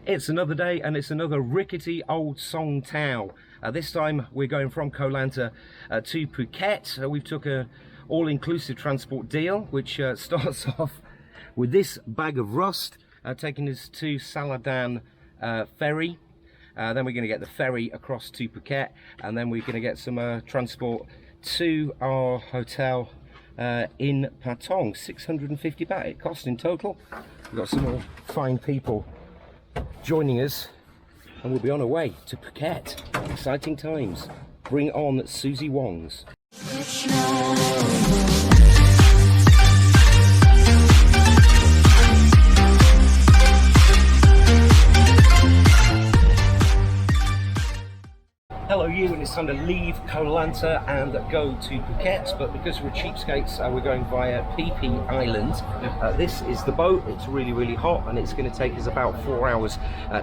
It's another day and it's another rickety old song town. This time we're going from Koh Lanta to Phuket. We've took a all-inclusive transport deal, which starts off with this bag of rust, taking us to Saladan ferry. Then we're going to get the ferry across to Phuket, and then we're going to get some transport to our hotel in Patong. 650 baht it cost in total. We've got some more fine people joining us, and we'll be on our way to Phuket. Exciting times. Bring on Susie Wongs. Hello you, and it's time to leave Koh Lanta and go to Phuket, but because we're cheapskates, we're going via Phi Phi Island. This is the boat. It's really, really hot, and it's going to take us about 4 hours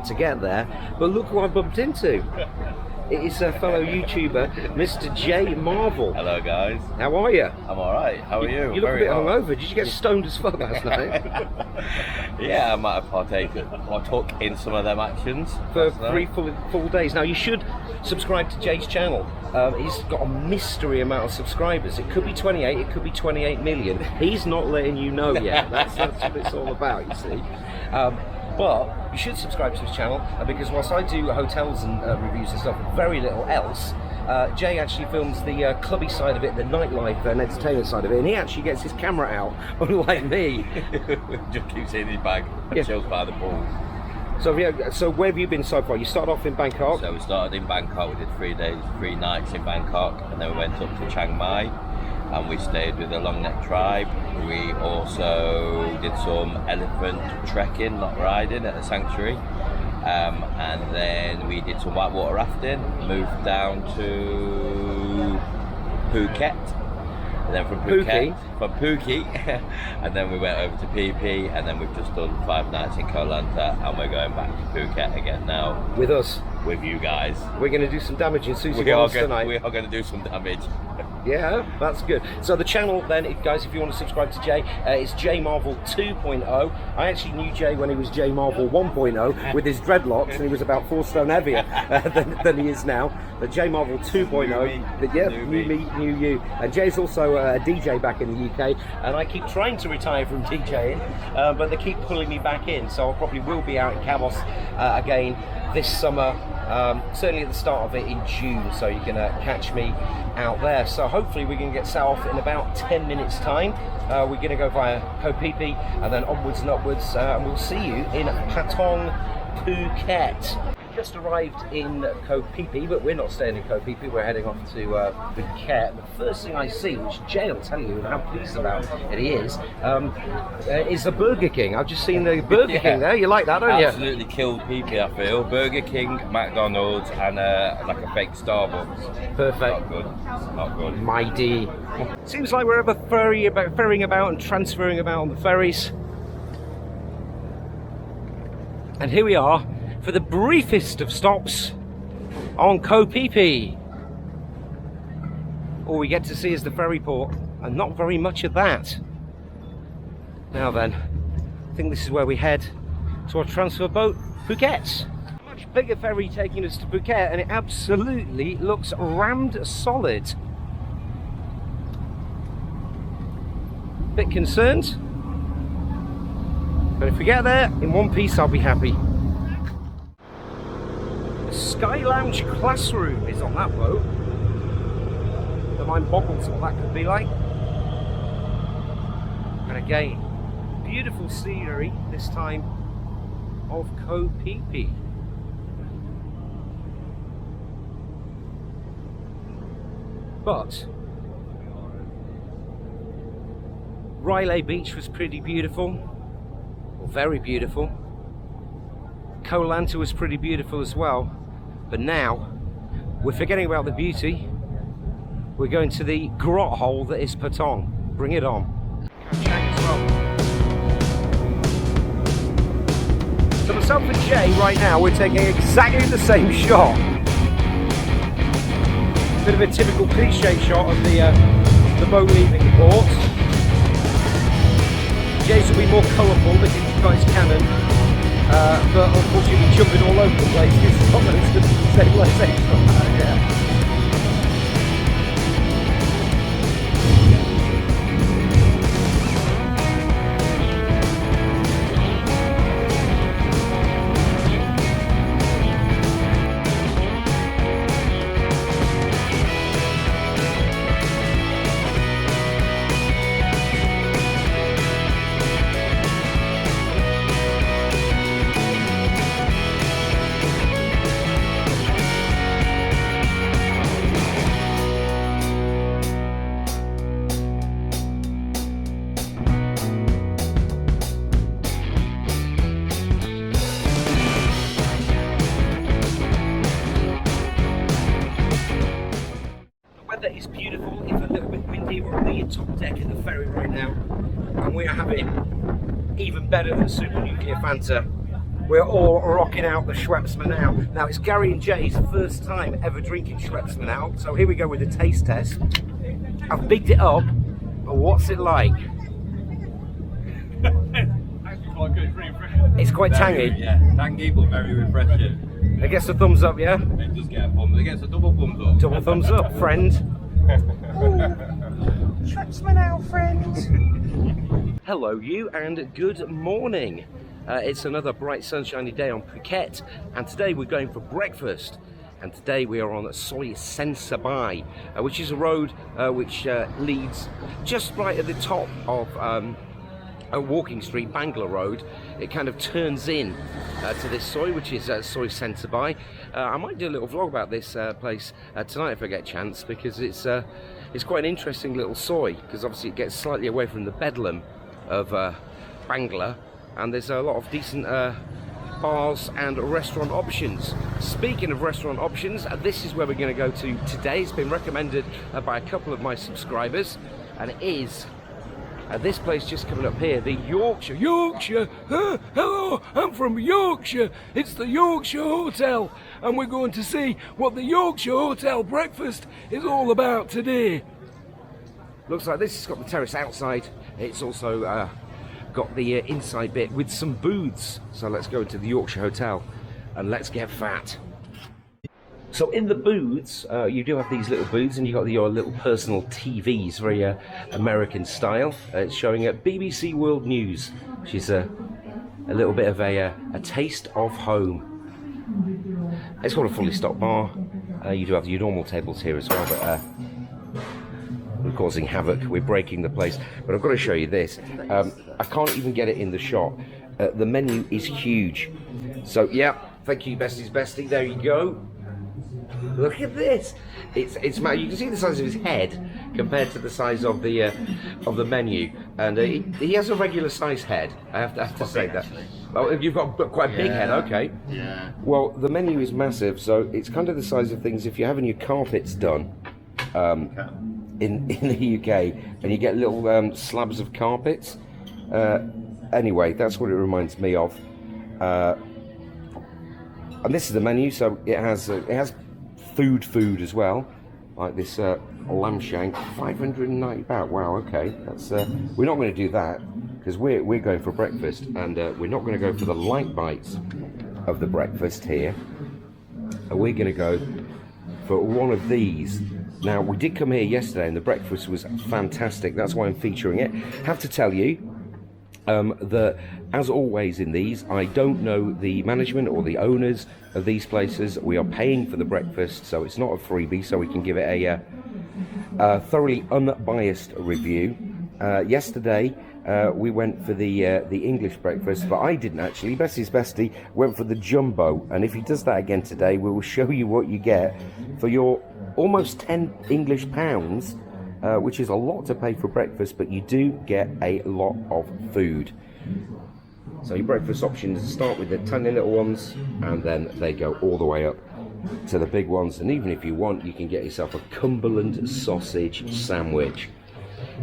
to get there. But look who I bumped into. It is a fellow YouTuber, Mr. J Marvel. Hello guys. How are you? I'm alright, how are you? You look a bit hungover. Did you get stoned as fuck last night? Yeah, I might have partaken or took in some of them actions. For 3 full days. Now you should subscribe to Jay's channel. He's got a mystery amount of subscribers. It could be 28, it could be 28 million. He's not letting you know yet. That's what it's all about, you see. But you should subscribe to his channel, because whilst I do hotels and reviews and stuff, very little else, Jay actually films the clubby side of it, the nightlife and entertainment side of it, and he actually gets his camera out, unlike me. Just keeps in his bag and chills by the pool. So yeah, so where have you been so far? You started off in Bangkok? So we started in Bangkok, we did 3 days, 3 nights in Bangkok, and then we went up to Chiang Mai, and we stayed with the Long Neck tribe. We also did some elephant trekking, not riding, at the sanctuary. And then we did some whitewater rafting, moved down to Phuket. And then from Phuket, and then we went over to Phi Phi, and then we've just done 5 nights in Koh Lanta, and we're going back to Phuket again now. With us? With you guys. We're going to do some damage in Susie Wongs tonight. We are going to do some damage. Yeah, that's good. So the channel then, guys, if you want to subscribe to Jay, it's J Marvel 2.0. I actually knew Jay when he was J Marvel 1.0 with his dreadlocks, and he was about 4 stone heavier than he is now. But J Marvel 2.0, but yeah, new me, new you. And Jay's also a DJ back in the UK, and I keep trying to retire from DJing, but they keep pulling me back in. So I probably will be out in Cabos again this summer. Certainly at the start of it in June, so you can catch me out there. So hopefully we can get set off in about 10 minutes time. We're going to go via Koh Phi Phi and then onwards and upwards, and we'll see you in Patong, Phuket. Just arrived in Koh Phi Phi, but we're not staying in Koh Phi Phi, we're heading off to Phuket. The first thing I see, which Jay will tell you and how pleased about it he is the Burger King. I've just seen the Burger King there. You like that, don't you? Absolutely killed Phi Phi, I feel. Burger King, McDonald's, and like a fake Starbucks. Perfect. Not good. Not good. Mighty. Seems like we're ever ferrying about and transferring about on the ferries. And here we are for the briefest of stops on Koh Phi Phi. All we get to see is the ferry port, and not very much of that. Now then, I think this is where we head to our transfer boat, Phuket. A much bigger ferry taking us to Phuket, and it absolutely looks rammed solid. Bit concerned, but if we get there in one piece, I'll be happy. Sky Lounge Classroom is on that boat. The mind boggles what that could be like. And again, beautiful scenery, this time of Koh Phi Phi. But Riley Beach was pretty beautiful, or very beautiful. Koh Lanta was pretty beautiful as well. But now, we're forgetting about the beauty. We're going to the grot hole that is Patong. Bring it on. So myself and Jay, right now, we're taking exactly the same shot. Bit of a typical cliche shot of the boat leaving the port. Jay's will be more colourful because he's got his Canon but unfortunately jumping all over the place. This is not going to stabilisation. Yeah. Weather is beautiful, it's a little bit windy. We're on the top deck of the ferry right now, and we are having even better than Super Nuclear Fanta. We're all rocking out the Schweppesman out. Now it's Gary and Jay's first time ever drinking Schweppesman out, so here we go with the taste test. I've bigged it up, but what's it like? Actually quite good, it's really refreshing. It's quite tangy. Yeah, tangy but very refreshing. It gets a thumbs up, yeah? It does get a thumbs, it gets a double thumbs up. Double thumbs up, friend. Schweppesman out, friend. Hello you and good morning. It's another bright sunshiny day on Phuket, and today we're going for breakfast. And today we are on Soi Sensabai, which is a road which leads just right at the top of Walking Street, Bangla Road. It kind of turns in to this soy, which is Soi Sensabai. I might do a little vlog about this place tonight if I get a chance, because it's quite an interesting little soy, because obviously it gets slightly away from the bedlam of Bangla, and there's a lot of decent bars and restaurant options. Speaking of restaurant options, this is where we're going to go to today. It's been recommended by a couple of my subscribers, and it is this place just coming up here, the Yorkshire. Yorkshire? Huh? Hello, I'm from Yorkshire. It's the Yorkshire Hotel, and we're going to see what the Yorkshire Hotel breakfast is all about today. Looks like this has got the terrace outside. It's also got the inside bit with some booths. So let's go into the Yorkshire Hotel and let's get fat. So in the booths, you do have these little booths, and you've got your little personal TVs, very American style. It's showing BBC World News, which is a little bit of a taste of home. It's got a fully stocked bar. You do have your normal tables here as well, but we're causing havoc. We're breaking the place. But I've got to show you this. I can't even get it in the shot. The menu is huge. So yeah, thank you, Besty's Besty. There you go. Look at this. It's you can see the size of his head compared to the size of the menu, and he has a regular size head. I have to say that. Oh, you've got quite a big head. Okay. Yeah. Well, the menu is massive, so it's kind of the size of things if you're having your carpets done in the UK, and you get little slabs of carpets. Anyway, that's what it reminds me of. And this is the menu, so it has food as well, like this lamb shank, 590 baht. Wow, okay, that's we're not going to do that because we're going for breakfast, and we're not going to go for the light bites of the breakfast here. We're going to go for one of these. Now, we did come here yesterday and the breakfast was fantastic. That's why I'm featuring it. Have to tell you that, as always in these, I don't know the management or the owners of these places. We are paying for the breakfast, so it's not a freebie, so we can give it a thoroughly unbiased review. Yesterday we went for the English breakfast, but I didn't actually. Besty's Besty went for the jumbo, and if he does that again today, we will show you what you get for your almost 10 English pounds, which is a lot to pay for breakfast, but you do get a lot of food. So your breakfast options start with the tiny little ones, and then they go all the way up to the big ones, and even if you want, you can get yourself a Cumberland sausage sandwich.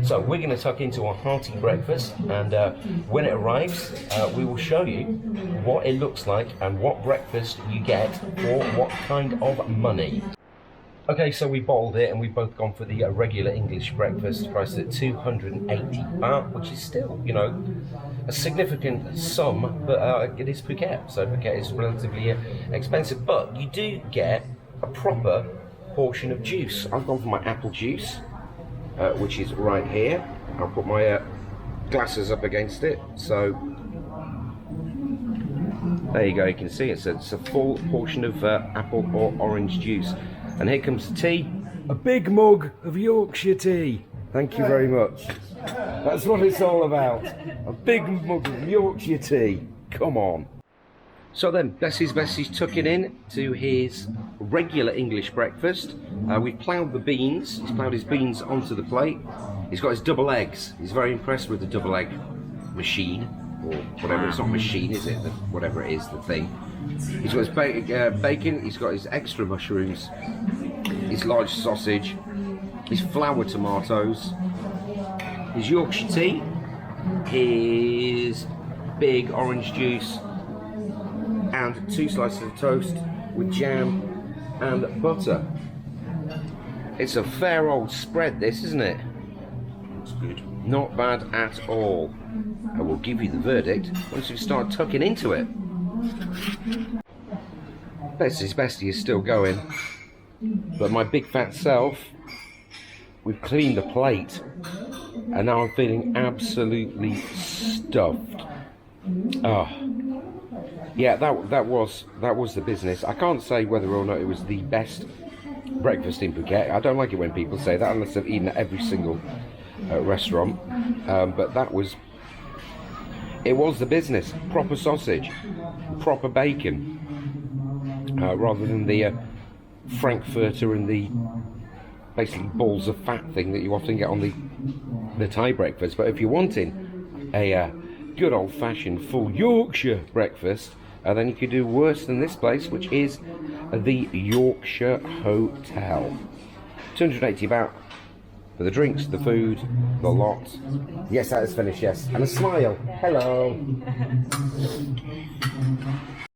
So we're going to tuck into a hearty breakfast, and when it arrives, we will show you what it looks like and what breakfast you get for what kind of money. Okay, so we bowled it and we've both gone for the regular English breakfast, priced at 280 baht, which is still, you know, a significant sum, but it is Phuket, so Phuket is relatively expensive, but you do get a proper portion of juice. I've gone for my apple juice, which is right here. I'll put my glasses up against it, so there you go, you can see it's a full portion of apple or orange juice. And here comes the tea, a big mug of Yorkshire tea. Thank you very much. That's what it's all about. A big mug of Yorkshire tea. Come on. So then, Besty's tucking in to his regular English breakfast. We've ploughed the beans. He's ploughed his beans onto the plate. He's got his double eggs. He's very impressed with the double egg machine, or whatever. It's not machine, is it? Whatever it is, the thing. He's got his bacon. He's got his extra mushrooms, his large sausage, his flower tomatoes, his Yorkshire tea, his big orange juice, and 2 slices of toast with jam and butter. It's a fair old spread, this, isn't it? It's good. Not bad at all. I will give you the verdict once we start tucking into it. Besty's Besty is still going, but my big fat self, we've cleaned the plate, and now I'm feeling absolutely stuffed. Oh, yeah, that was the business. I can't say whether or not it was the best breakfast in Phuket. I don't like it when people say that unless they've eaten at every single restaurant. But it was the business. Proper sausage, proper bacon, rather than the Frankfurter and the basically balls of fat thing that you often get on the Thai breakfast. But if you're wanting a good old-fashioned full Yorkshire breakfast, then you could do worse than this place, which is the Yorkshire Hotel. 280 baht for the drinks, the food, the lot. Yes, that is finished, yes. And a smile. Hello.